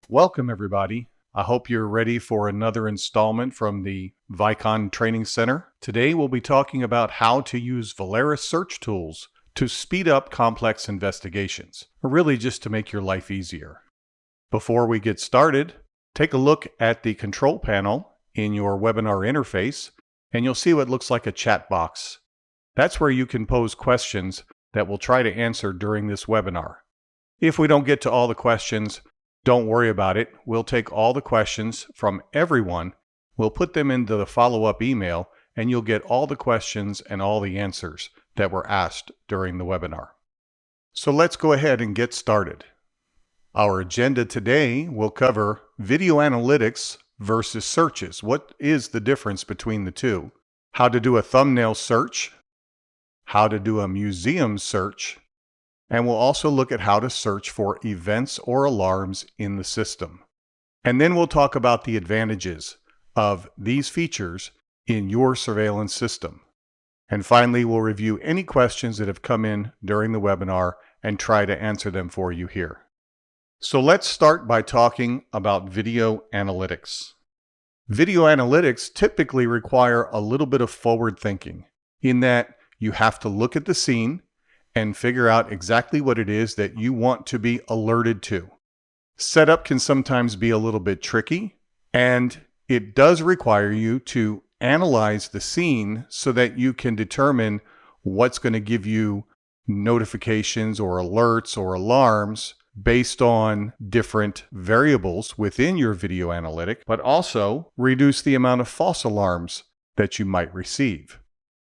Welcome, everybody. I hope you're ready for another installment from the Vicon Training Center. Today, we'll be talking about how to use Valeris search tools to speed up complex investigations, or really just to make your life easier. Before we get started, take a look at the control panel in your webinar interface, and you'll see what looks like a chat box. That's where you can pose questions that we'll try to answer during this webinar. If we don't get to all the questions, don't worry about it. We'll take all the questions from everyone. We'll put them into the follow-up email, and you'll get all the questions and all the answers that were asked during the webinar. So let's go ahead and get started. Our agenda today will cover video analytics versus searches. What is the difference between the two? How to do a thumbnail search, how to do a museum search, and we'll also look at how to search for events or alarms in the system. And then we'll talk about the advantages of these features in your surveillance system. And finally, we'll review any questions that have come in during the webinar and try to answer them for you here. So let's start by talking about video analytics. Video analytics typically require a little bit of forward thinking in that you have to look at the scene and figure out exactly what it is that you want to be alerted to. Setup can sometimes be a little bit tricky, and it does require you to analyze the scene so that you can determine what's going to give you notifications or alerts or alarms based on different variables within your video analytic, but also reduce the amount of false alarms that you might receive.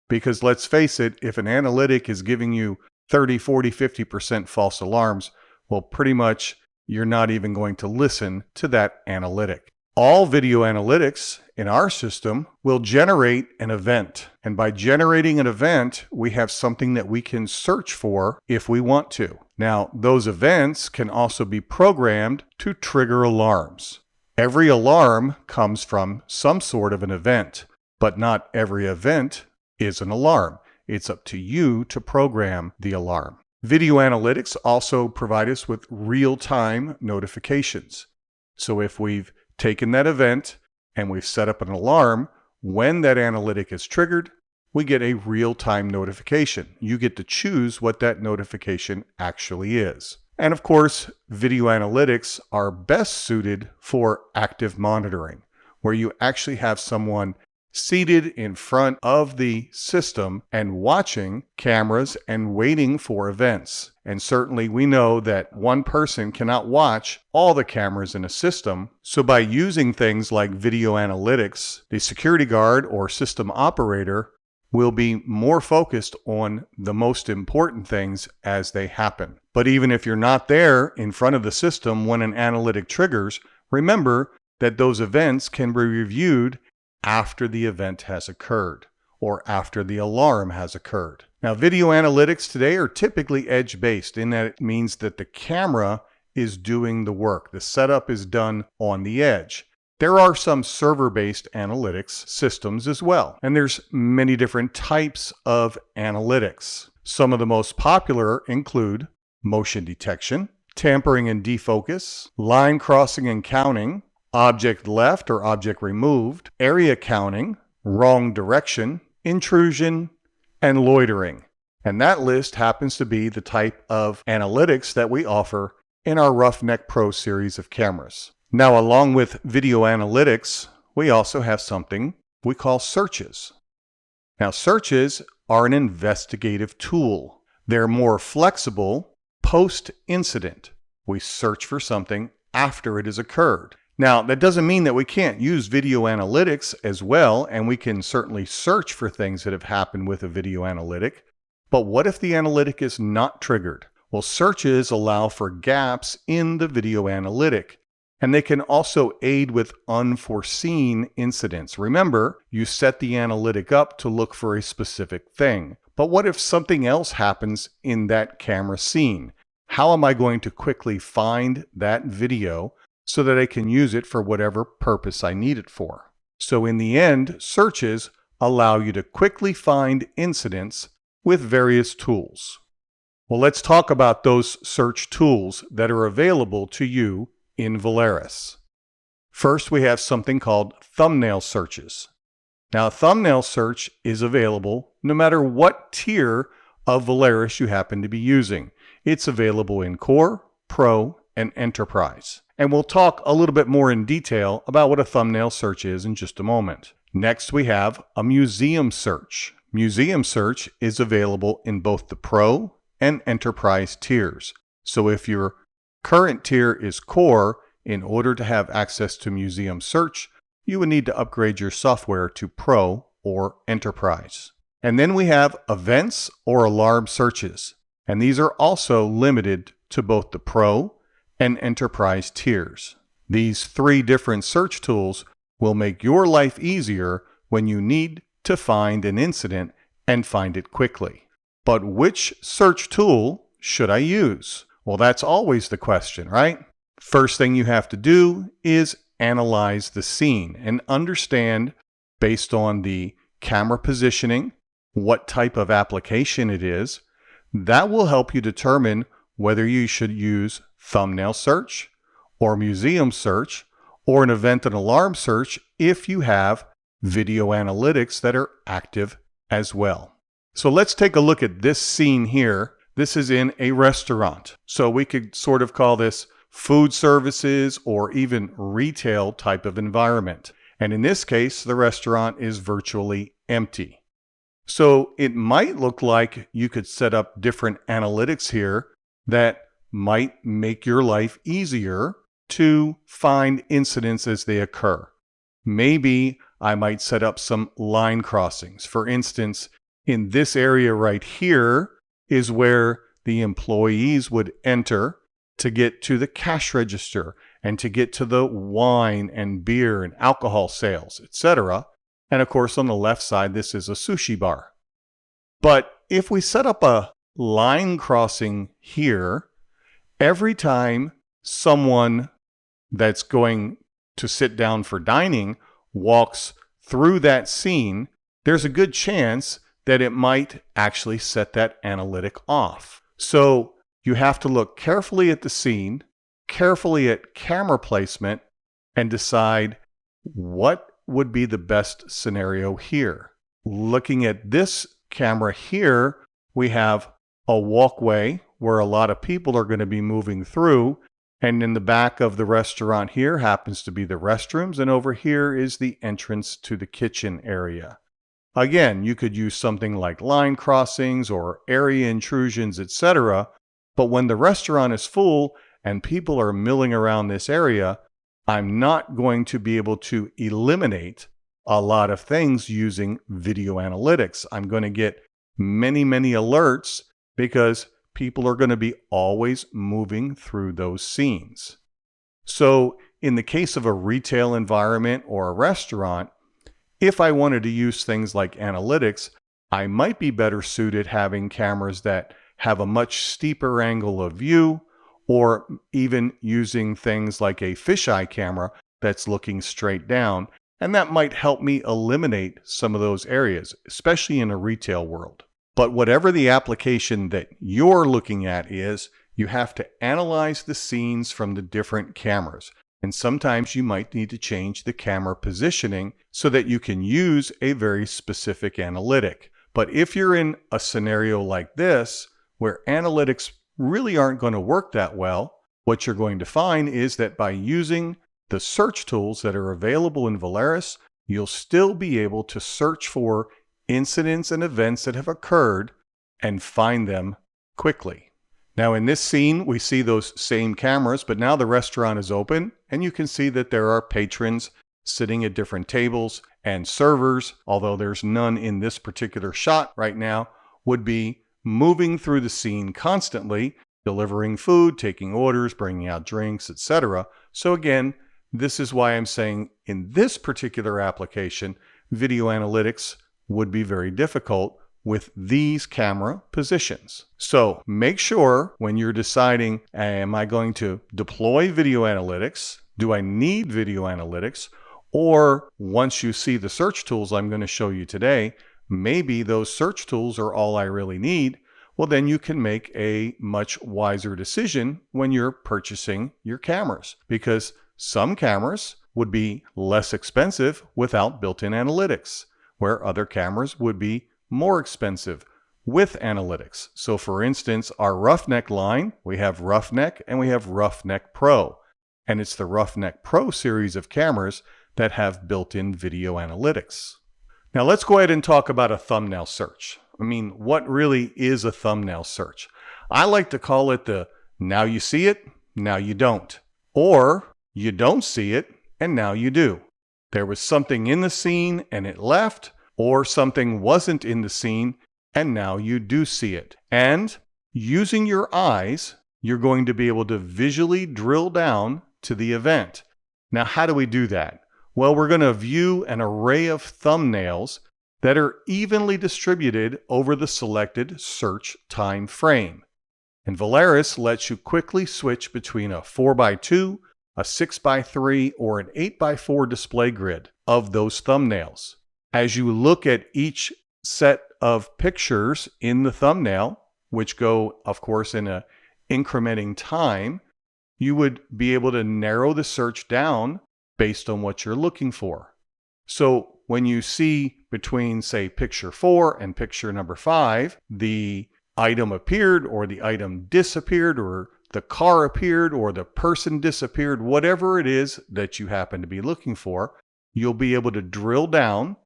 Because let's face it, if an analytic is giving you 30, 40, 50% false alarms, well, pretty much you're not even going to listen to that analytic. All video analytics in our system will generate an event. And by generating an event, we have something that we can search for if we want to. Now, those events can also be programmed to trigger alarms. Every alarm comes from some sort of an event, but not every event is an alarm. It's up to you to program the alarm. Video analytics also provide us with real-time notifications. So if we've taken that event and we've set up an alarm, when that analytic is triggered, we get a real-time notification. You get to choose what that notification actually is. And of course, video analytics are best suited for active monitoring, where you actually have someone seated in front of the system and watching cameras and waiting for events. And certainly we know that one person cannot watch all the cameras in a system. So by using things like video analytics, the security guard or system operator will be more focused on the most important things as they happen. But even if you're not there in front of the system when an analytic triggers, remember that those events can be reviewed after the event has occurred or after the alarm has occurred. Now, video analytics today are typically edge-based in that it means that the camera is doing the work. The setup is done on the edge. There are some server-based analytics systems as well, and there's many different types of analytics. Some of the most popular include motion detection, tampering and defocus, line crossing and counting, object left or object removed, area counting, wrong direction, intrusion, and loitering. And that list happens to be the type of analytics that we offer in our Roughneck Pro series of cameras. Now, along with video analytics, we also have something we call searches. Now, searches are an investigative tool. They're more flexible post-incident. We search for something after it has occurred. Now, that doesn't mean that we can't use video analytics as well, and we can certainly search for things that have happened with a video analytic. But what if the analytic is not triggered? Well, searches allow for gaps in the video analytic, and they can also aid with unforeseen incidents. Remember, you set the analytic up to look for a specific thing. But what if something else happens in that camera scene? How am I going to quickly find that video so that I can use it for whatever purpose I need it for? So in the end, searches allow you to quickly find incidents with various tools. Well, let's talk about those search tools that are available to you in Volaris. First, we have something called thumbnail searches. Now, a thumbnail search is available no matter what tier of Volaris you happen to be using. It's available in Core, Pro, and Enterprise. And we'll talk a little bit more in detail about what a thumbnail search is in just a moment. Next, we have a museum search. Museum search is available in both the Pro and Enterprise tiers. So if your current tier is Core, in order to have access to museum search, you would need to upgrade your software to Pro or Enterprise. And then we have events or alarm searches. And these are also limited to both the Pro and Enterprise tiers. These three different search tools will make your life easier when you need to find an incident and find it quickly. But which search tool should I use? Well, that's always the question, right? First thing you have to do is analyze the scene and understand, based on the camera positioning, what type of application it is. That will help you determine whether you should use thumbnail search or museum search or an event and alarm search if you have video analytics that are active as well. So let's take a look at this scene here. This is in a restaurant. So we could sort of call this food services or even retail type of environment. And in this case, the restaurant is virtually empty. So it might look like you could set up different analytics here that might make your life easier to find incidents as they occur. Maybe I might set up some line crossings. For instance, in this area right here is where the employees would enter to get to the cash register and to get to the wine and beer and alcohol sales, etc. And of course, on the left side, this is a sushi bar. But if we set up a line crossing here, every time someone that's going to sit down for dining walks through that scene, there's a good chance that it might actually set that analytic off. So you have to look carefully at the scene, carefully at camera placement, and decide what would be the best scenario here. Looking at this camera here, we have a walkway where a lot of people are going to be moving through, and in the back of the restaurant here happens to be the restrooms, and over here is the entrance to the kitchen area. Again, you could use something like line crossings or area intrusions, etc. But when the restaurant is full and people are milling around this area, I'm not going to be able to eliminate a lot of things using video analytics. I'm going to get many alerts because people are going to be always moving through those scenes. So in the case of a retail environment or a restaurant, if I wanted to use things like analytics, I might be better suited having cameras that have a much steeper angle of view, or even using things like a fisheye camera that's looking straight down. And that might help me eliminate some of those areas, especially in a retail world. But whatever the application that you're looking at is, you have to analyze the scenes from the different cameras. And sometimes you might need to change the camera positioning so that you can use a very specific analytic. But if you're in a scenario like this, where analytics really aren't going to work that well, what you're going to find is that by using the search tools that are available in Volaris, you'll still be able to search for incidents and events that have occurred and find them quickly. Now in this scene, we see those same cameras, but now the restaurant is open and you can see that there are patrons sitting at different tables, and servers, although there's none in this particular shot right now, would be moving through the scene constantly, delivering food, taking orders, bringing out drinks, etc. So again, this is why I'm saying in this particular application, video analytics would be very difficult with these camera positions. So make sure when you're deciding, am I going to deploy video analytics? Do I need video analytics? Or once you see the search tools I'm going to show you today, maybe those search tools are all I really need. well, then you can make a much wiser decision when you're purchasing your cameras, because some cameras would be less expensive without built-in analytics, where other cameras would be more expensive with analytics. So for instance, our Roughneck line, we have Roughneck and we have Roughneck Pro. And it's the Roughneck Pro series of cameras that have built-in video analytics. Now let's go ahead and talk about a thumbnail search. I mean, what really is a thumbnail search? I like to call it the now you see it, now you don't. Or you don't see it, and now you do. There was something in the scene and it left, or something wasn't in the scene and now you do see it. And using your eyes, you're going to be able to visually drill down to the event. Now, how do we do that? Well, we're going to view an array of thumbnails that are evenly distributed over the selected search time frame. And Volaris lets you quickly switch between a 4x2, a 6x3, or an 8x4 display grid of those thumbnails. As you look at each set of pictures in the thumbnail, which go, of course, in a incrementing time, you would be able to narrow the search down based on what you're looking for. So when you see between, say, picture 4 and picture number 5, the item appeared or the item disappeared or the car appeared or the person disappeared, whatever it is that you happen to be looking for, you'll be able to drill down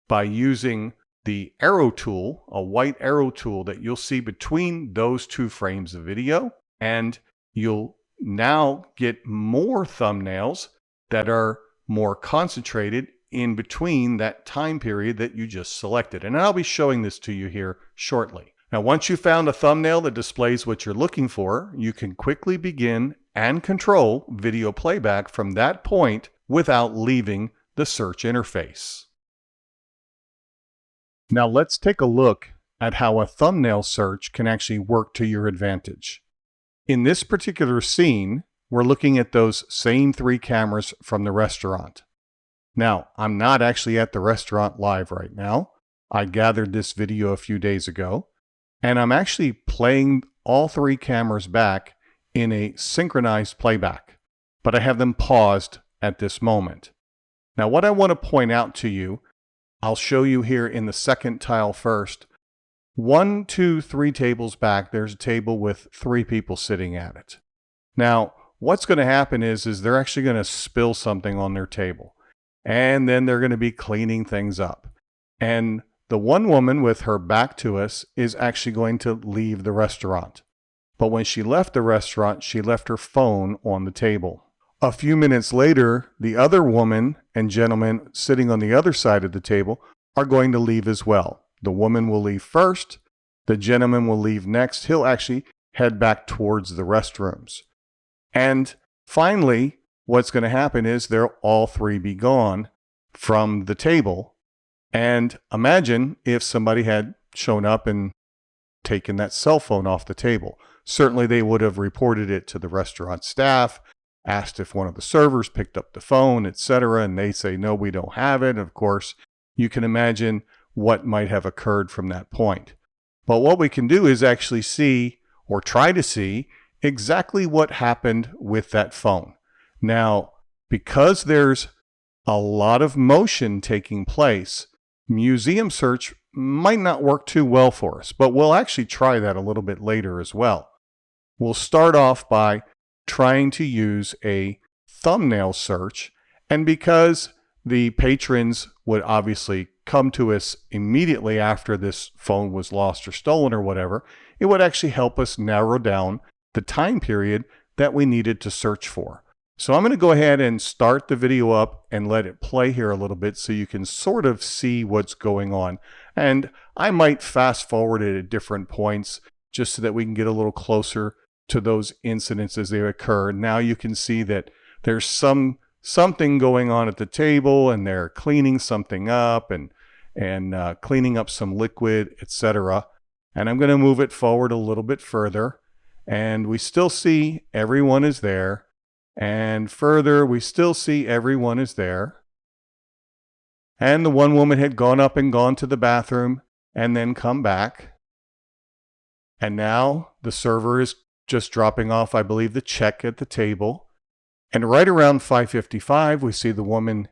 by using the arrow tool, a white arrow tool that you'll see between those two frames of video, and you'll now get more thumbnails that are more concentrated in between that time period that you just selected. And I'll be showing this to you here shortly. Now, once you've found a thumbnail that displays what you're looking for, you can quickly begin and control video playback from that point without leaving the search interface. Now let's take a look at how a thumbnail search can actually work to your advantage. In this particular scene, we're looking at those same 3 cameras from the restaurant. Now, I'm not actually at the restaurant live right now. I gathered this video a few days ago, and I'm actually playing all 3 cameras back in a synchronized playback, but I have them paused at this moment. Now, what I want to point out to you, I'll show you here in the second tile first. 1, 2, 3 tables back, there's a table with 3 people sitting at it. Now, what's going to happen is they're actually going to spill something on their table. And then they're going to be cleaning things up. And the one woman with her back to us is actually going to leave the restaurant. But when she left the restaurant, she left her phone on the table. A few minutes later, the other woman and gentleman sitting on the other side of the table are going to leave as well. The woman will leave first. The gentleman will leave next. He'll actually head back towards the restrooms. And finally, what's going to happen is they'll all 3 be gone from the table. And imagine if somebody had shown up and taken that cell phone off the table. Certainly they would have reported it to the restaurant staff, asked if one of the servers picked up the phone, etc. And they say, no, we don't have it. And of course, you can imagine what might have occurred from that point. But what we can do is actually see, or try to see, exactly what happened with that phone. Now, because there's a lot of motion taking place, museum search might not work too well for us, but we'll actually try that a little bit later as well. We'll start off by trying to use a thumbnail search, and because the patrons would obviously come to us immediately after this phone was lost or stolen or whatever, it would actually help us narrow down the time period that we needed to search for. So I'm going to go ahead and start the video up and let it play here a little bit so you can sort of see what's going on. And I might fast forward it at different points just so that we can get a little closer to those incidents as they occur. Now you can see that there's something going on at the table, and they're cleaning something up and cleaning up some liquid, etc. And I'm going to move it forward a little bit further, and we still see everyone is there. And further, we still see everyone is there. And the one woman had gone up and gone to the bathroom and then come back. And now the server is just dropping off, I believe, the check at the table. And right around 5:55, we see the woman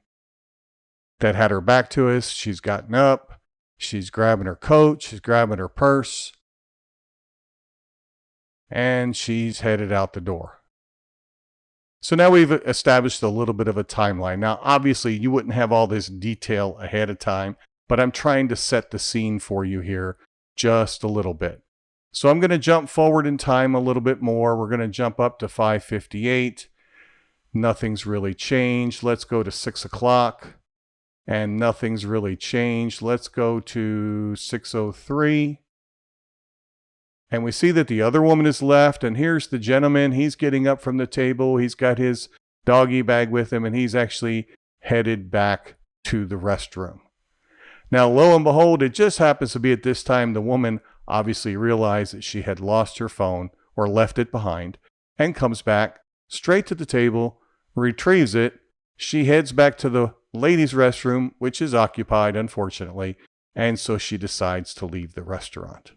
that had her back to us. She's gotten up. She's grabbing her coat. She's grabbing her purse. And she's headed out the door. So now we've established a little bit of a timeline. Now, obviously, you wouldn't have all this detail ahead of time, but I'm trying to set the scene for you here just a little bit. So I'm going to jump forward in time a little bit more. We're going to jump up to 5:58. Nothing's really changed. Let's go to 6 o'clock. And nothing's really changed. Let's go to 6:03. And we see that the other woman is left, and here's the gentleman. He's getting up from the table. He's got his doggy bag with him, and he's actually headed back to the restroom. Now, lo and behold, it just happens to be at this time the woman obviously realized that she had lost her phone or left it behind, and comes back straight to the table, retrieves it. She heads back to the ladies' restroom, which is occupied, unfortunately, and so she decides to leave the restaurant.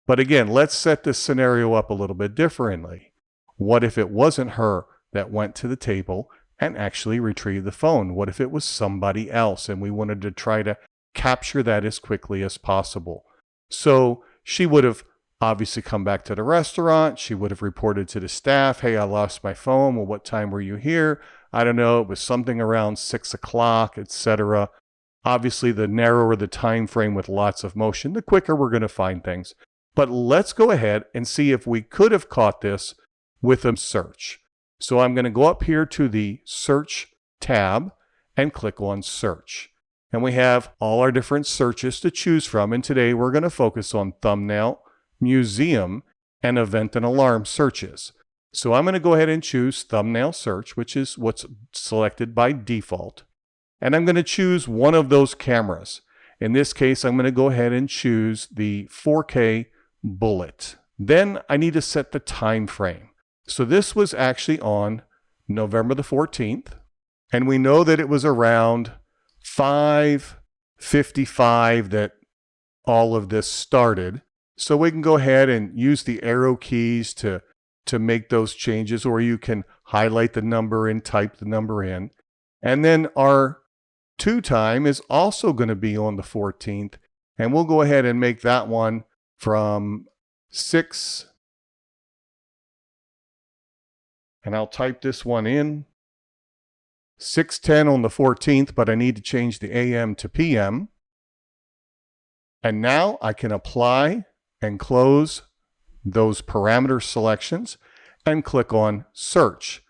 But again, let's set this scenario up a little bit differently. What if it wasn't her that went to the table and actually retrieved the phone? What if it was somebody else and we wanted to try to capture that as quickly as possible? So she would have obviously come back to the restaurant. She would have reported to the staff, hey, I lost my phone. Well, what time were you here? I don't know. It was something around 6 o'clock, etc. Obviously, the narrower the time frame with lots of motion, the quicker we're going to find things. But let's go ahead and see if we could have caught this with a search. So I'm going to go up here to the search tab and click on search. And we have all our different searches to choose from. And today we're going to focus on thumbnail, museum, and event and alarm searches. So I'm going to go ahead and choose thumbnail search, which is what's selected by default. And I'm going to choose one of those cameras. In this case, I'm going to go ahead and choose the 4K bullet. Then I need to set the time frame. So this was actually on November the 14th. And we know that it was around 5:55 that all of this started. So we can go ahead and use the arrow keys to make those changes, or you can highlight the number and type the number in. And then our to time is also going to be on the 14th. And we'll go ahead and make that one from 6, and I'll type this one in, 6:10 on the 14th, but I need to change the AM to PM. And now I can apply and close those parameter selections and click on search.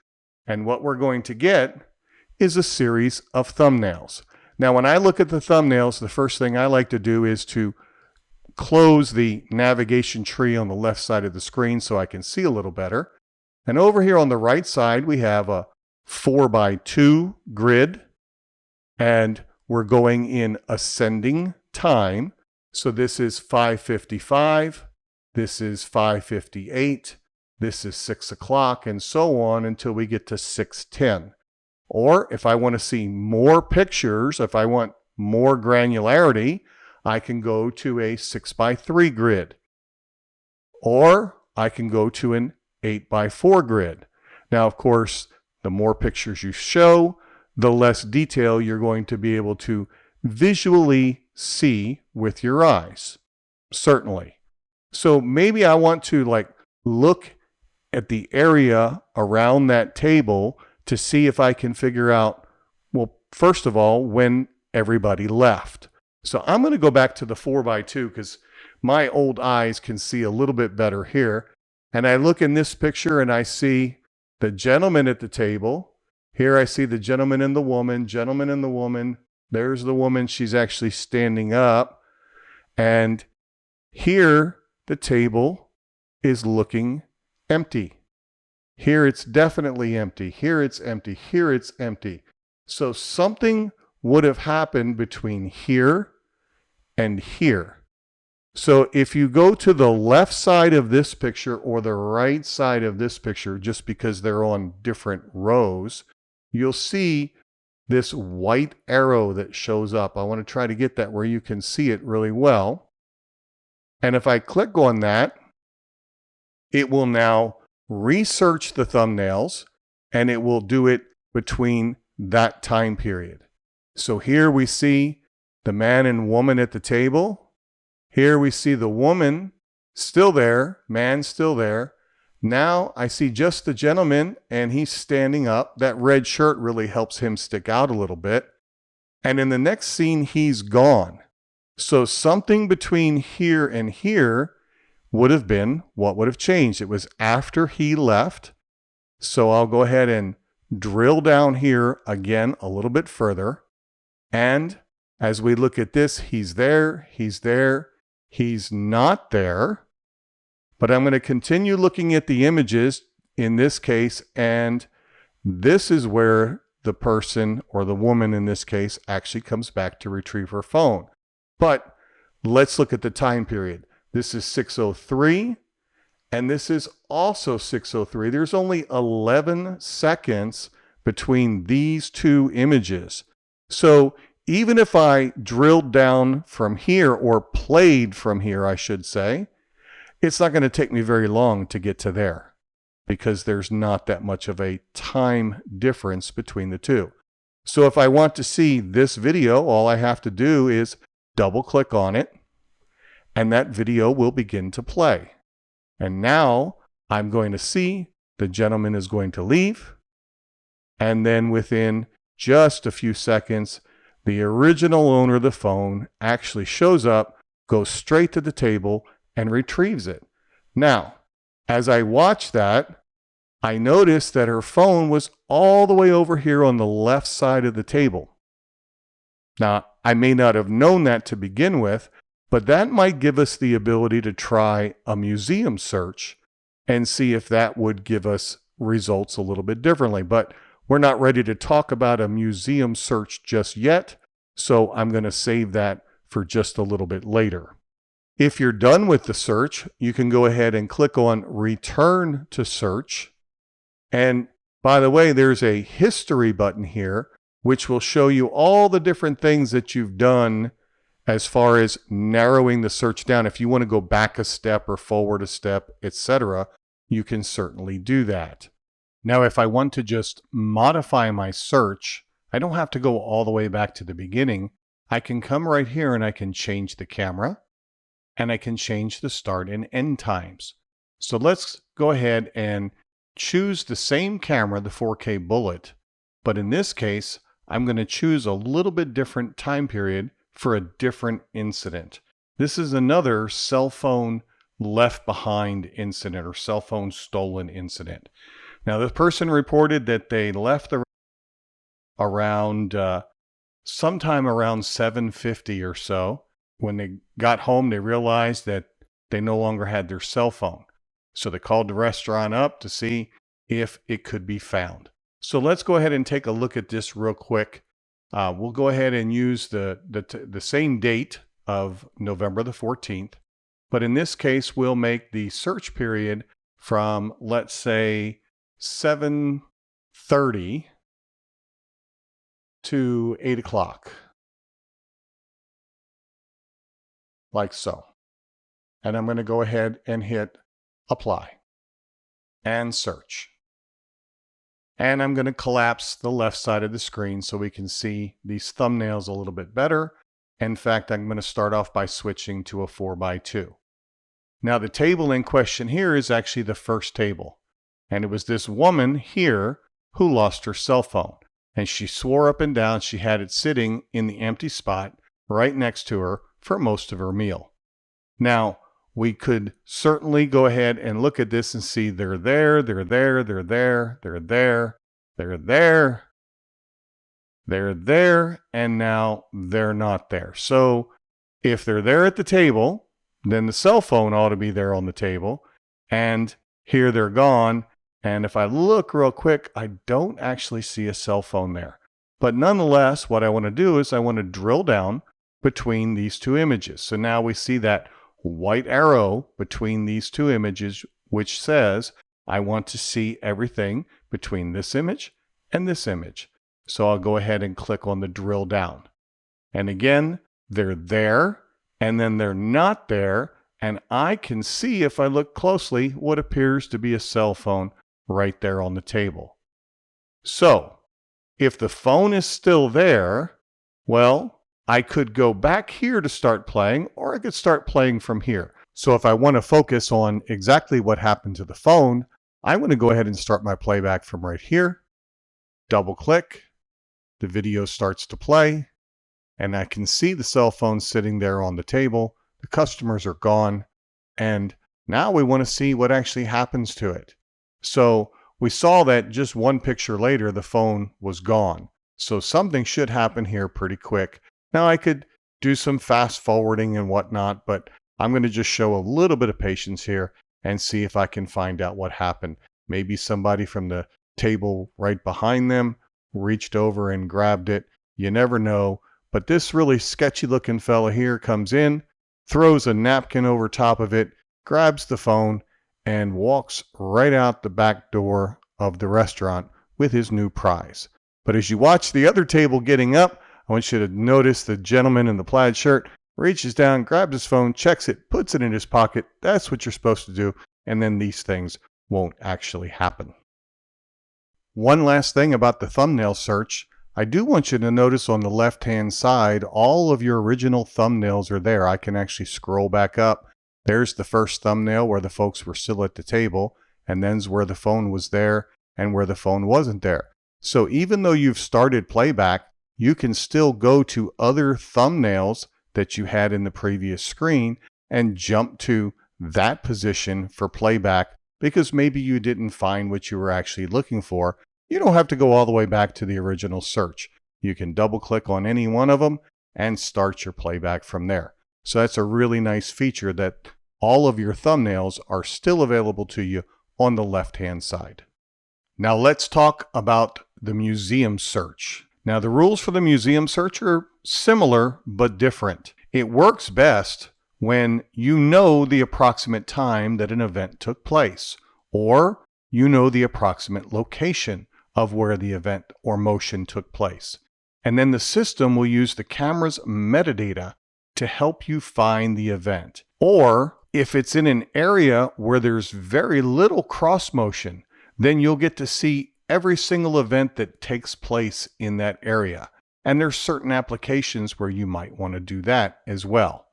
And what we're going to get is a series of thumbnails. Now, when I look at the thumbnails, the first thing I like to do is to close the navigation tree on the left side of the screen so I can see a little better. And over here on the right side, we have a 4:2 grid, and we're going in ascending time. So this is 5:55, this is 5:58, this is 6 o'clock, and so on until we get to 6:10. Or if I want to see more pictures, if I want more granularity, I can go to a 6:3 grid. Or I can go to an 8:4 grid. Now, of course, the more pictures you show, the less detail you're going to be able to visually see with your eyes. Certainly. So maybe I want to look at the area around that table to see if I can figure out, well, first of all, when everybody left. So I'm going to go back to the 4:2 because my old eyes can see a little bit better here. And I look in this picture and I see the gentleman at the table. Here I see the gentleman and the woman, gentleman and the woman. There's the woman. She's actually standing up. And here the table is looking empty. Here it's definitely empty. Here it's empty. Here it's empty. So something would have happened between here and here. So if you go to the left side of this picture or the right side of this picture, just because they're on different rows, you'll see this white arrow that shows up. I want to try to get that where you can see it really well. And if I click on that, it will now research the thumbnails, and it will do it between that time period. So here we see the man and woman at the table. Here we see the woman still there, man still there. Now I see just the gentleman, and he's standing up. That red shirt really helps him stick out a little bit. And in the next scene, he's gone. So something between here and here would have been what would have changed. It was after he left. So I'll go ahead and drill down here again a little bit further. And as we look at this, he's there, he's not there. But I'm going to continue looking at the images in this case, and this is where the person, or the woman in this case, actually comes back to retrieve her phone. But let's look at the time period. This is 6:03, and this is also 6:03. There's only 11 seconds between these two images. So even if I drilled down from here, or played from here, I should say, it's not going to take me very long to get to there, because there's not that much of a time difference between the two. So if I want to see this video, all I have to do is double click on it, and that video will begin to play. And now I'm going to see the gentleman is going to leave, and then within just a few seconds, the original owner of the phone actually shows up, goes straight to the table, and retrieves it. Now, as I watch that, I noticed that her phone was all the way over here on the left side of the table. Now, I may not have known that to begin with, but that might give us the ability to try a museum search and see if that would give us results a little bit differently. But we're not ready to talk about a museum search just yet, so I'm going to save that for just a little bit later. If you're done with the search, you can go ahead and click on Return to Search. And by the way, there's a history button here, which will show you all the different things that you've done as far as narrowing the search down. If you want to go back a step or forward a step, etc., you can certainly do that. Now, if I want to just modify my search, I don't have to go all the way back to the beginning. I can come right here and I can change the camera, and I can change the start and end times. So let's go ahead and choose the same camera, the 4K bullet, but in this case, I'm going to choose a little bit different time period for a different incident. This is another cell phone left behind incident, or cell phone stolen incident. Now, the person reported that they left around sometime around 7:50 or so. When they got home, they realized that they no longer had their cell phone. So they called the restaurant up to see if it could be found. So let's go ahead and take a look at this real quick. We'll go ahead and use the same date of November the 14th. But in this case, we'll make the search period from, let's say, 7:30 to 8 o'clock. Like so. And I'm going to go ahead and hit Apply and Search. And I'm going to collapse the left side of the screen so we can see these thumbnails a little bit better. In fact, I'm going to start off by switching to a 4x2. Now, the table in question here is actually the first table. And it was this woman here who lost her cell phone. And she swore up and down she had it sitting in the empty spot right next to her for most of her meal. Now, we could certainly go ahead and look at this and see they're there, they're there, they're there, they're there, they're there, they're there, and now they're not there. So if they're there at the table, then the cell phone ought to be there on the table, and here they're gone. And if I look real quick, I don't actually see a cell phone there. But nonetheless, what I want to do is I want to drill down between these two images. So now we see that white arrow between these two images, which says I want to see everything between this image and this image. So I'll go ahead and click on the drill down. And again, they're there, and then they're not there, and I can see, if I look closely, what appears to be a cell phone right there on the table. So, if the phone is still there, well, I could go back here to start playing, or I could start playing from here. So if I want to focus on exactly what happened to the phone, I'm going to go ahead and start my playback from right here. Double click, the video starts to play, and I can see the cell phone sitting there on the table. The customers are gone, and now we want to see what actually happens to it. So we saw that just one picture later, the phone was gone. So something should happen here pretty quick. Now I could do some fast forwarding and whatnot, but I'm going to just show a little bit of patience here and see if I can find out what happened. Maybe somebody from the table right behind them reached over and grabbed it. You never know. But this really sketchy looking fella here comes in, throws a napkin over top of it, grabs the phone, and walks right out the back door of the restaurant with his new prize. But as you watch the other table getting up, I want you to notice the gentleman in the plaid shirt reaches down, grabs his phone, checks it, puts it in his pocket. That's what you're supposed to do, and then these things won't actually happen. One last thing about the thumbnail search. I do want you to notice on the left-hand side, all of your original thumbnails are there. I can actually scroll back up. There's the first thumbnail where the folks were still at the table, and then's where the phone was there and where the phone wasn't there. So even though you've started playback, you can still go to other thumbnails that you had in the previous screen and jump to that position for playback because maybe you didn't find what you were actually looking for. You don't have to go all the way back to the original search. You can double click on any one of them and start your playback from there. So that's a really nice feature that all of your thumbnails are still available to you on the left-hand side. Now let's talk about the museum search. Now the rules for the museum search are similar but different. It works best when you know the approximate time that an event took place, or you know the approximate location of where the event or motion took place. And then the system will use the camera's metadata to help you find the event. Or if it's in an area where there's very little cross motion, then you'll get to see every single event that takes place in that area. And there's certain applications where you might want to do that as well.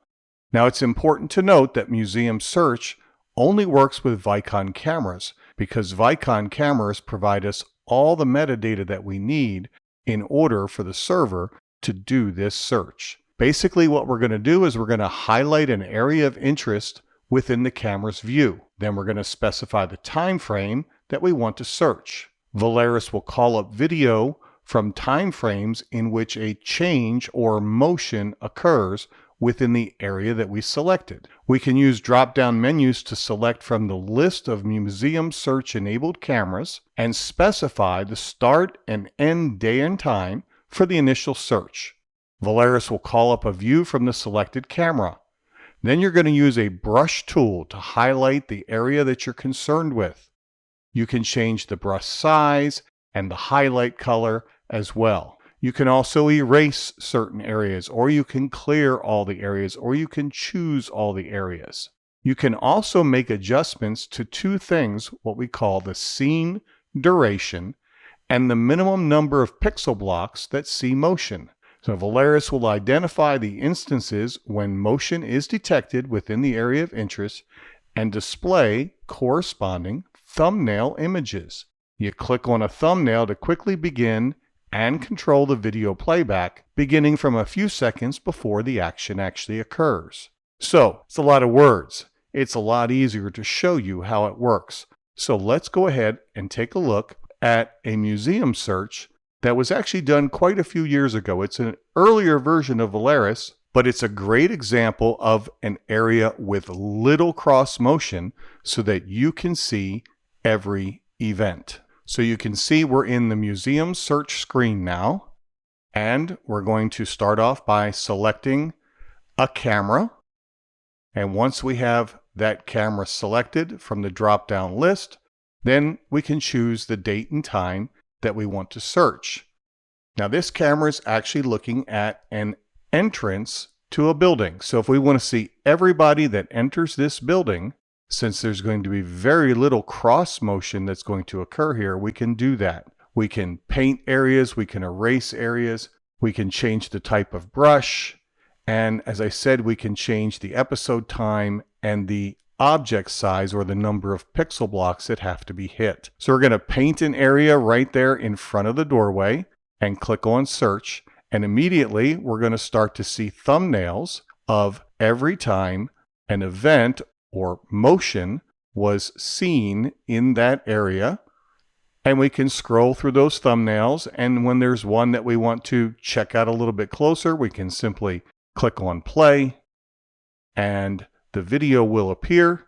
Now it's important to note that museum search only works with Vicon cameras because Vicon cameras provide us all the metadata that we need in order for the server to do this search. Basically what we're going to do is we're going to highlight an area of interest within the camera's view. Then we're going to specify the time frame that we want to search. Valeris will call up video from time frames in which a change or motion occurs within the area that we selected. We can use drop-down menus to select from the list of museum search-enabled cameras and specify the start and end day and time for the initial search. Valeris will call up a view from the selected camera. Then you're going to use a brush tool to highlight the area that you're concerned with. You can change the brush size and the highlight color as well. You can also erase certain areas, or you can clear all the areas, or you can choose all the areas. You can also make adjustments to two things, what we call the scene duration and the minimum number of pixel blocks that see motion. So Valeris will identify the instances when motion is detected within the area of interest and display corresponding thumbnail images. You click on a thumbnail to quickly begin and control the video playback, beginning from a few seconds before the action actually occurs. So, it's a lot of words. It's a lot easier to show you how it works. So let's go ahead and take a look at a museum search that was actually done quite a few years ago. It's an earlier version of Valeris, but it's a great example of an area with little cross motion so that you can see every event. So you can see we're in the museum search screen now, and we're going to start off by selecting a camera. And once we have that camera selected from the drop-down list, then we can choose the date and time that we want to search. Now this camera is actually looking at an entrance to a building. So if we want to see everybody that enters this building, since there's going to be very little cross motion that's going to occur here, we can do that. We can paint areas, we can erase areas, we can change the type of brush, and as I said, we can change the episode time and the object size or the number of pixel blocks that have to be hit. So we're going to paint an area right there in front of the doorway and click on search, and immediately we're going to start to see thumbnails of every time an event or motion was seen in that area. And we can scroll through those thumbnails, and when there's one that we want to check out a little bit closer, we can simply click on play and the video will appear.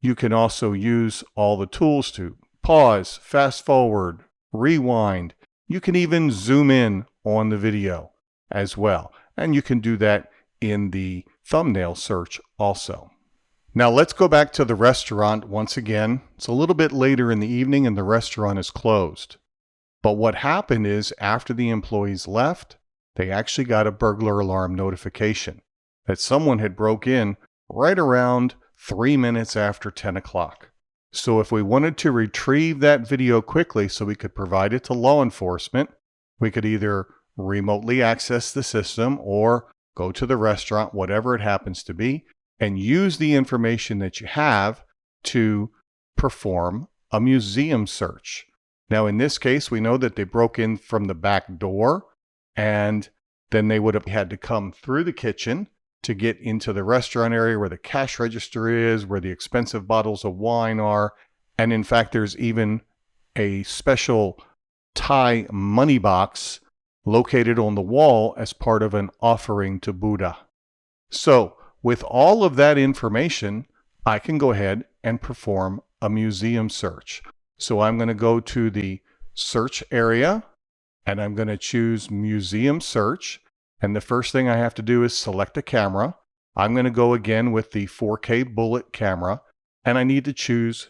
You can also use all the tools to pause, fast forward, rewind. You can even zoom in on the video as well. And you can do that in the thumbnail search also. Now let's go back to the restaurant once again. It's a little bit later in the evening and the restaurant is closed. But what happened is after the employees left, they actually got a burglar alarm notification that someone had broke in right around 3 minutes after 10 o'clock. So if we wanted to retrieve that video quickly so we could provide it to law enforcement, we could either remotely access the system or go to the restaurant, whatever it happens to be, and use the information that you have to perform a museum search. Now in this case, we know that they broke in from the back door, and then they would have had to come through the kitchen to get into the restaurant area where the cash register is, where the expensive bottles of wine are. And in fact, there's even a special Thai money box located on the wall as part of an offering to Buddha. So with all of that information, I can go ahead and perform a museum search. So I'm going to go to the search area and I'm going to choose museum search. And the first thing I have to do is select a camera. I'm going to go again with the 4K bullet camera, and I need to choose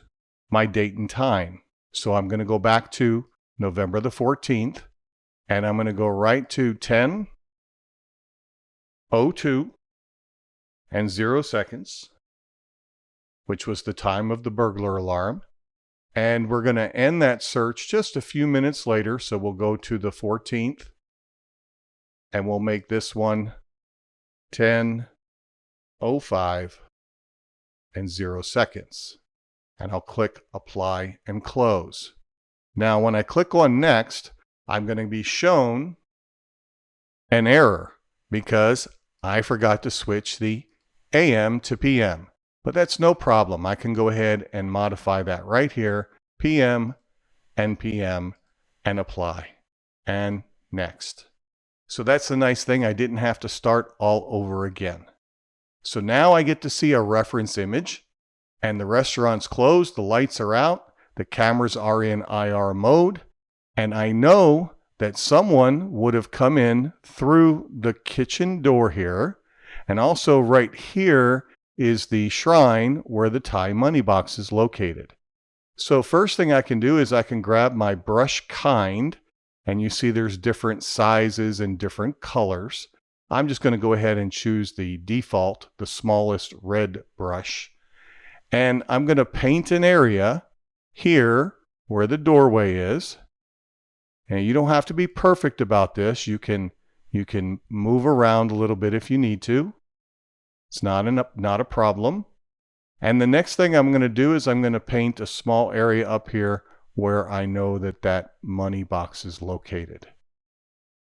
my date and time. So I'm going to go back to November the 14th, and I'm going to go right to 10:02 and 0 seconds, which was the time of the burglar alarm. And we're going to end that search just a few minutes later. So we'll go to the 14th and we'll make this one 10:05 and 0 seconds. And I'll click apply and close. Now, when I click on next, I'm going to be shown an error because I forgot to switch the AM to PM. But that's no problem. I can go ahead and modify that right here, PM and PM, and apply. And next. So that's the nice thing. I didn't have to start all over again. So now I get to see a reference image, and the restaurant's closed, the lights are out, the cameras are in IR mode, and I know that someone would have come in through the kitchen door here, and also right here is the shrine where the Thai money box is located. So first thing I can do is I can grab my brush kind, and you see there's different sizes and different colors. I'm just going to go ahead and choose the default, the smallest red brush. And I'm going to paint an area here where the doorway is. And you don't have to be perfect about this. You can move around a little bit if you need to. It's not a problem. And the next thing I'm going to do is I'm going to paint a small area up here where I know that that money box is located.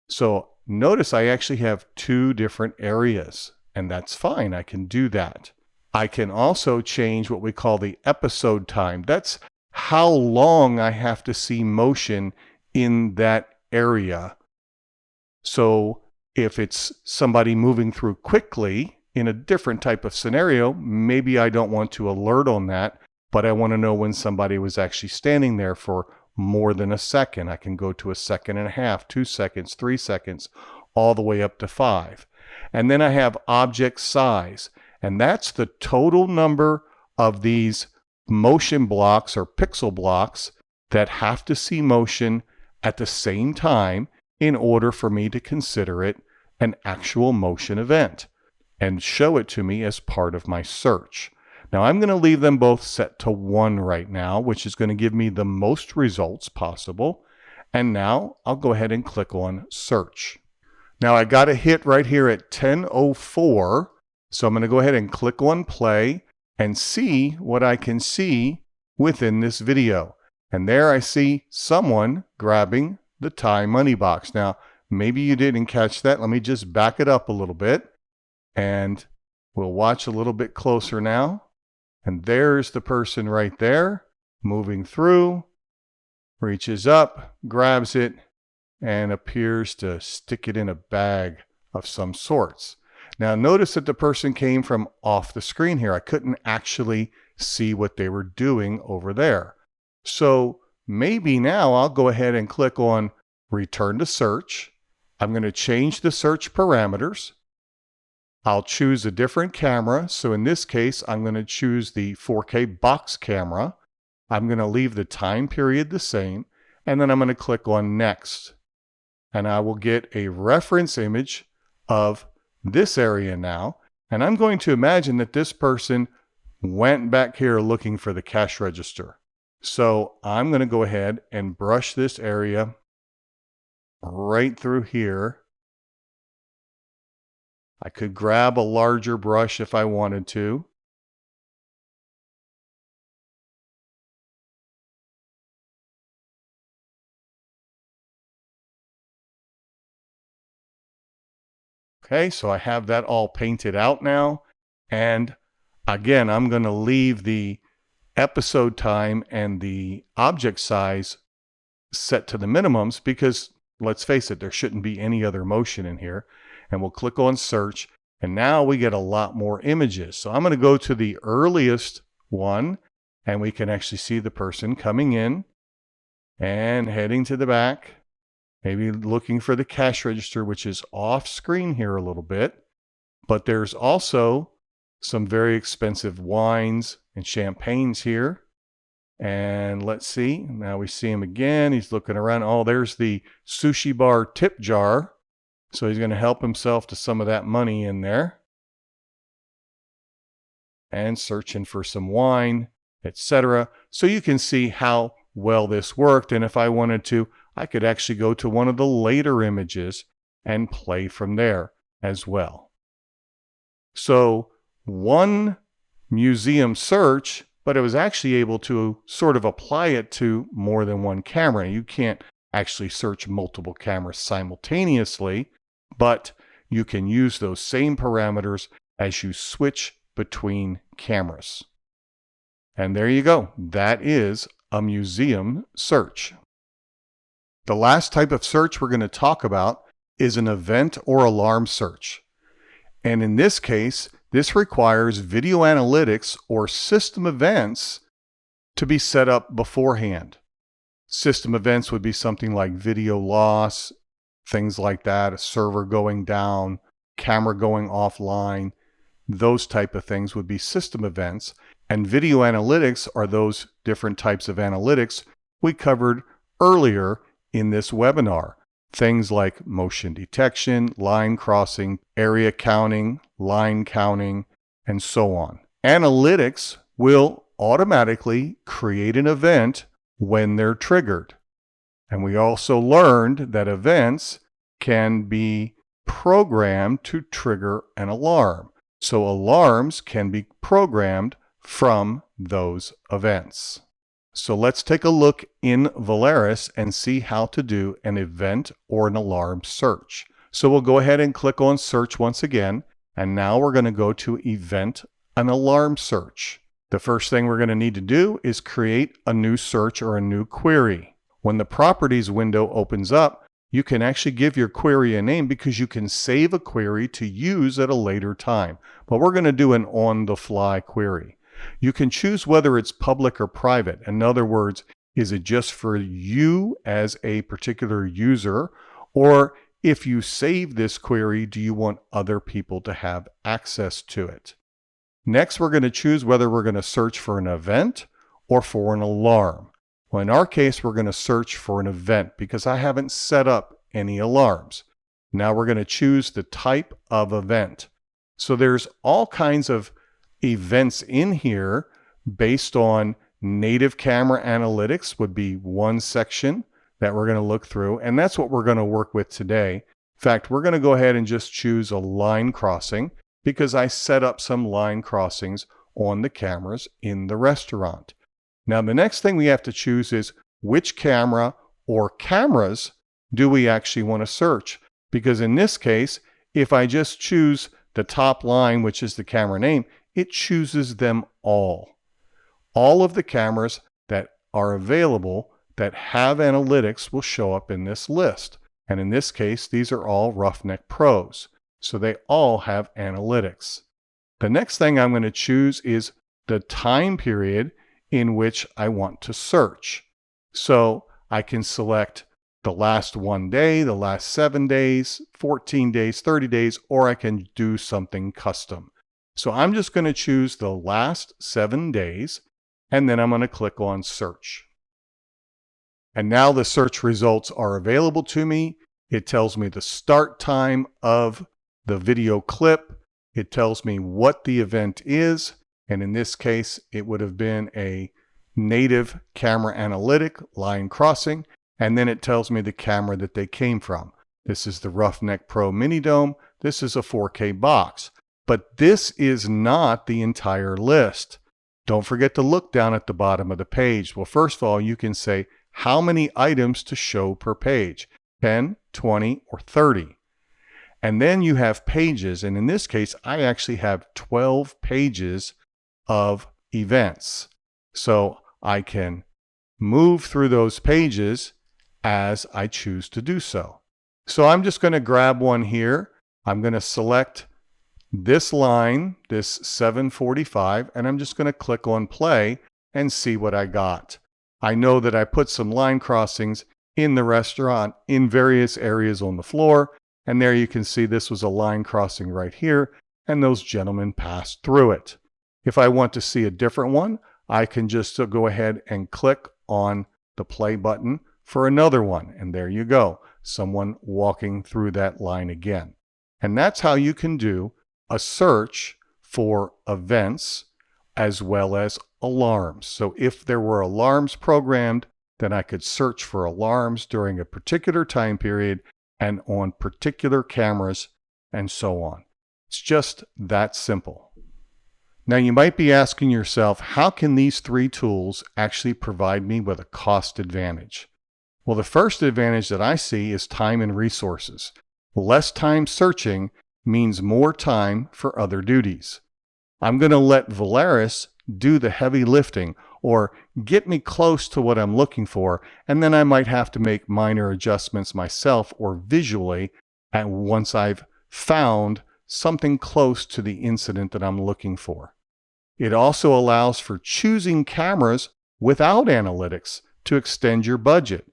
So notice I actually have two different areas, and that's fine. I can do that. I can also change what we call the episode time. That's how long I have to see motion in that area. So if it's somebody moving through quickly in a different type of scenario, maybe I don't want to alert on that, but I want to know when somebody was actually standing there for more than a second. I can go to 1.5 seconds, 2 seconds, 3 seconds, all the way up to 5. And then I have object size, and that's the total number of these motion blocks or pixel blocks that have to see motion at the same time in order for me to consider it an actual motion event. and show it to me as part of my search. Now I'm going to leave them both set to 1 right now, which is going to give me the most results possible. And now I'll go ahead and click on search. Now I got a hit right here at 10:04. So I'm going to go ahead and click on play and see what I can see within this video. And there I see someone grabbing the Thai money box. Now, maybe you didn't catch that. Let me just back it up a little bit and we'll watch a little bit closer now. And there's the person right there moving through, reaches up, grabs it, and appears to stick it in a bag of some sorts. Now notice that the person came from off the screen here. I couldn't actually see what they were doing over there. So maybe now I'll go ahead and click on return to search. I'm going to change the search parameters. I'll choose a different camera. So in this case, I'm going to choose the 4K box camera. I'm going to leave the time period the same, and then I'm going to click on next. And I will get a reference image of this area now. And I'm going to imagine that this person went back here looking for the cash register. So I'm going to go ahead and brush this area right through here. I could grab a larger brush if I wanted to. Okay, so I have that all painted out now. And again, I'm going to leave the episode time and the object size set to the minimums because, let's face it, there shouldn't be any other motion in here. And we'll click on search. And now we get a lot more images. So I'm going to go to the earliest one, and we can actually see the person coming in and heading to the back. Maybe looking for the cash register, which is off screen here a little bit. But there's also some very expensive wines and champagnes here. And let's see. Now we see him again. He's looking around. Oh, there's the sushi bar tip jar. So he's going to help himself to some of that money in there. And searching for some wine, etc. So you can see how well this worked. And if I wanted to, I could actually go to one of the later images and play from there as well. So one museum search, but it was actually able to sort of apply it to more than one camera. You can't actually search multiple cameras simultaneously, but you can use those same parameters as you switch between cameras. And there you go. That is a museum search. The last type of search we're going to talk about is an event or alarm search. And in this case, this requires video analytics or system events to be set up beforehand. System events would be something like video loss, things like that, a server going down, camera going offline. Those type of things would be system events. And video analytics are those different types of analytics we covered earlier in this webinar. Things like motion detection, line crossing, area counting, line counting, and so on. Analytics will automatically create an event when they're triggered. And we also learned that events can be programmed to trigger an alarm. So alarms can be programmed from those events. So let's take a look in Valeris and see how to do an event or an alarm search. So we'll go ahead and click on search once again. And now we're going to go to event and alarm search. The first thing we're going to need to do is create a new search or a new query. When the properties window opens up, you can actually give your query a name because you can save a query to use at a later time. But we're going to do an on-the-fly query. You can choose whether it's public or private. In other words, is it just for you as a particular user? Or if you save this query, do you want other people to have access to it? Next, we're going to choose whether we're going to search for an event or for an alarm. Well, in our case, we're going to search for an event because I haven't set up any alarms. Now we're going to choose the type of event. So there's all kinds of events in here based on native camera analytics would be one section that we're going to look through. And that's what we're going to work with today. In fact, we're going to go ahead and just choose a line crossing because I set up some line crossings on the cameras in the restaurant. Now, the next thing we have to choose is which camera or cameras do we actually want to search? Because in this case, if I just choose the top line, which is the camera name, it chooses them all. All of the cameras that are available that have analytics will show up in this list. And in this case, these are all Roughneck Pros. So they all have analytics. The next thing I'm going to choose is the time period in which I want to search. So I can select the last 1 day, the last 7 days, 14 days, 30 days, or I can do something custom. So I'm just going to choose the last 7 days, and then I'm going to click on search. And now the search results are available to me. It tells me the start time of the video clip. It tells me what the event is. And in this case, it would have been a native camera analytic line crossing. And then it tells me the camera that they came from. This is the Roughneck Pro Mini Dome. This is a 4K box. But this is not the entire list. Don't forget to look down at the bottom of the page. Well, first of all, you can say how many items to show per page, 10, 20, or 30. And then you have pages. And in this case, I actually have 12 pages of events. So I can move through those pages as I choose to do so. So I'm just going to grab one here. I'm going to select this line, this 745, and I'm just going to click on play and see what I got. I know that I put some line crossings in the restaurant in various areas on the floor, and there you can see this was a line crossing right here, and those gentlemen passed through it. If I want to see a different one, I can just go ahead and click on the play button for another one, and there you go, someone walking through that line again. And that's how you can do a search for events as well as alarms. So if there were alarms programmed, then I could search for alarms during a particular time period and on particular cameras and so on. It's just that simple. Now you might be asking yourself, how can these three tools actually provide me with a cost advantage? Well, the first advantage that I see is time and resources. Less time searching means more time for other duties. I'm going to let Volaris do the heavy lifting or get me close to what I'm looking for, and then I might have to make minor adjustments myself or visually once I've found something close to the incident that I'm looking for. It also allows for choosing cameras without analytics to extend your budget.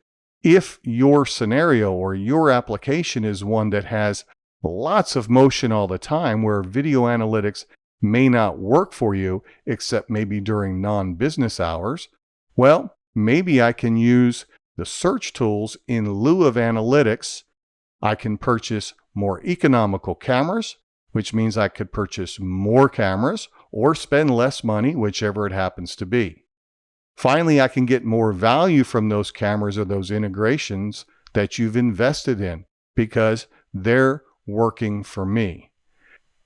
If your scenario or your application is one that has lots of motion all the time where video analytics may not work for you except maybe during non-business hours, well, maybe I can use the search tools in lieu of analytics. I can purchase more economical cameras, which means I could purchase more cameras or spend less money, whichever it happens to be. Finally, I can get more value from those cameras or those integrations that you've invested in because they're working for me.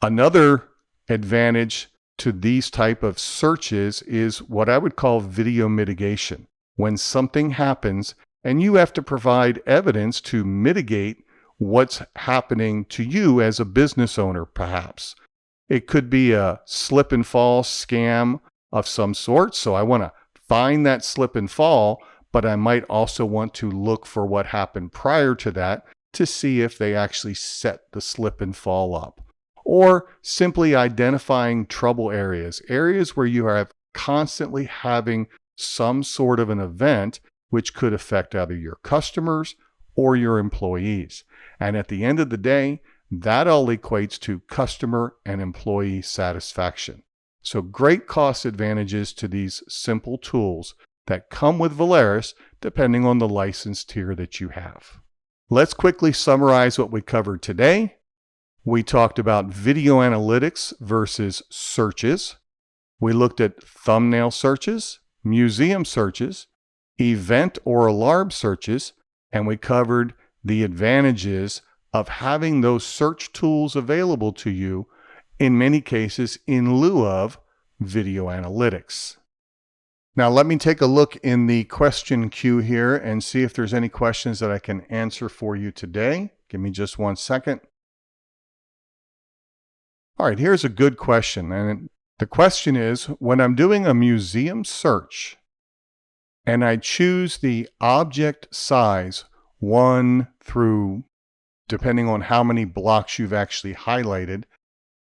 Another advantage to these type of searches is what I would call video mitigation. When something happens and you have to provide evidence to mitigate what's happening to you as a business owner, perhaps. It could be a slip and fall scam of some sort. So I want to find that slip and fall, but I might also want to look for what happened prior to that to see if they actually set the slip and fall up. Or simply identifying trouble areas where you are constantly having some sort of an event which could affect either your customers or your employees. And at the end of the day, that all equates to customer and employee satisfaction. So great cost advantages to these simple tools that come with Volaris depending on the license tier that you have. Let's quickly summarize what we covered today. We talked about video analytics versus searches. We looked at thumbnail searches, museum searches, event or alarm searches, and we covered the advantages of having those search tools available to you, in many cases in lieu of video analytics. Now let me take a look in the question queue here and see if there's any questions that I can answer for you today. Give me just 1 second. All right, here's a good question. And the question is, when I'm doing a museum search and I choose the object size 1 through, depending on how many blocks you've actually highlighted,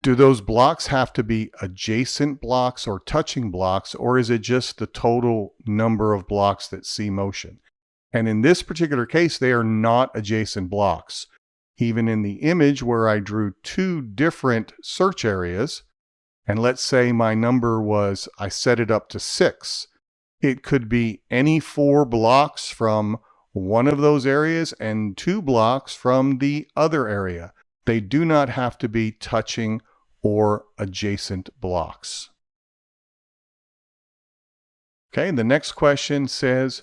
do those blocks have to be adjacent blocks or touching blocks, or is it just the total number of blocks that see motion? And in this particular case, they are not adjacent blocks. Even in the image where I drew 2 different search areas, and let's say my number was, I set it up to 6. It could be any 4 blocks from one of those areas and 2 blocks from the other area. They do not have to be touching or adjacent blocks. Okay, the next question says,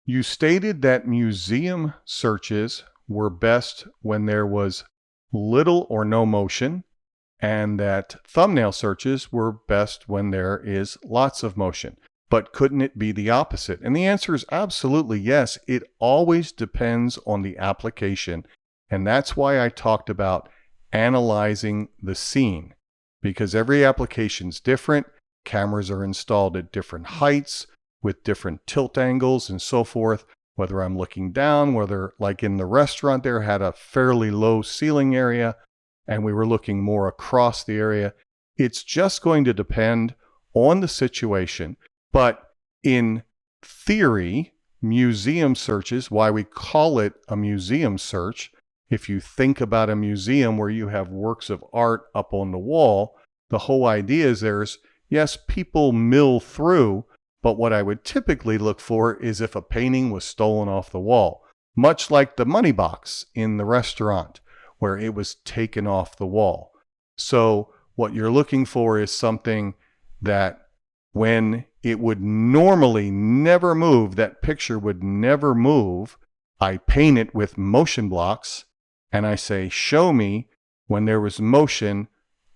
you stated that museum searches were best when there was little or no motion, and that thumbnail searches were best when there is lots of motion. But couldn't it be the opposite? And the answer is absolutely yes. It always depends on the application. And that's why I talked about analyzing the scene, because every application is different. Cameras are installed at different heights with different tilt angles and so forth. Whether I'm looking down, whether like in the restaurant there had a fairly low ceiling area and we were looking more across the area. It's just going to depend on the situation. But in theory, museum searches, why we call it a museum search, if you think about a museum where you have works of art up on the wall, the whole idea is yes, people mill through, but what I would typically look for is if a painting was stolen off the wall, much like the money box in the restaurant where it was taken off the wall. So what you're looking for is something that when it would normally never move, that picture would never move, I paint it with motion blocks and I say, show me when there was motion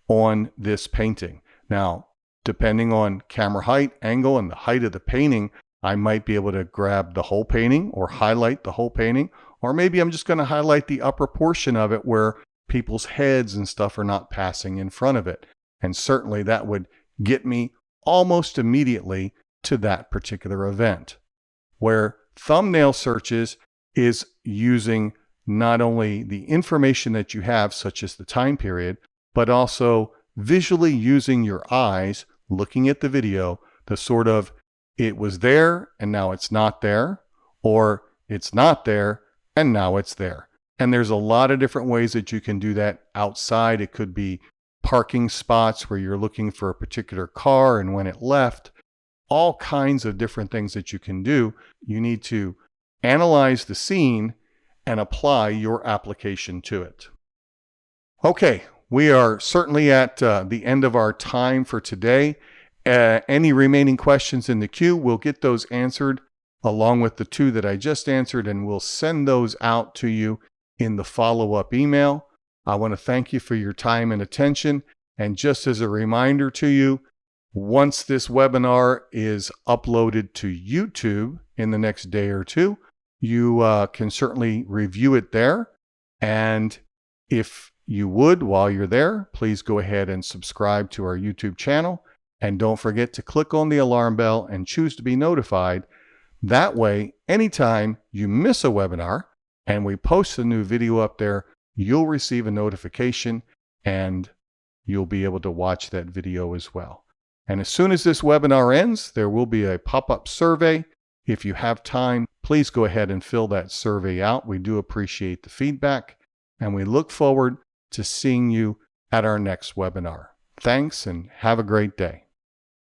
on this painting. Now, depending on camera height, angle, and the height of the painting, I might be able to grab the whole painting or highlight the whole painting, or maybe I'm just going to highlight the upper portion of it where people's heads and stuff are not passing in front of it. And certainly that would get me almost immediately to that particular event. Where thumbnail searches is using not only the information that you have, such as the time period, but also visually using your eyes, looking at the video, the sort of, it was there and now it's not there, or it's not there and now it's there. And there's a lot of different ways that you can do that outside. It could be parking spots where you're looking for a particular car and when it left, all kinds of different things that you can do. You need to analyze the scene and apply your application to it. Okay, we are certainly at the end of our time for today. Any remaining questions in the queue, we'll get those answered along with the 2 that I just answered, and we'll send those out to you in the follow-up email. I want to thank you for your time and attention. And just as a reminder to you, once this webinar is uploaded to YouTube in the next day or 2, you can certainly review it there. And if you would, while you're there, please go ahead and subscribe to our YouTube channel. And don't forget to click on the alarm bell and choose to be notified. That way, anytime you miss a webinar and we post a new video up there, you'll receive a notification and you'll be able to watch that video as well. And as soon as this webinar ends, there will be a pop-up survey. If you have time, please go ahead and fill that survey out. We do appreciate the feedback, and we look forward to seeing you at our next webinar. Thanks and have a great day.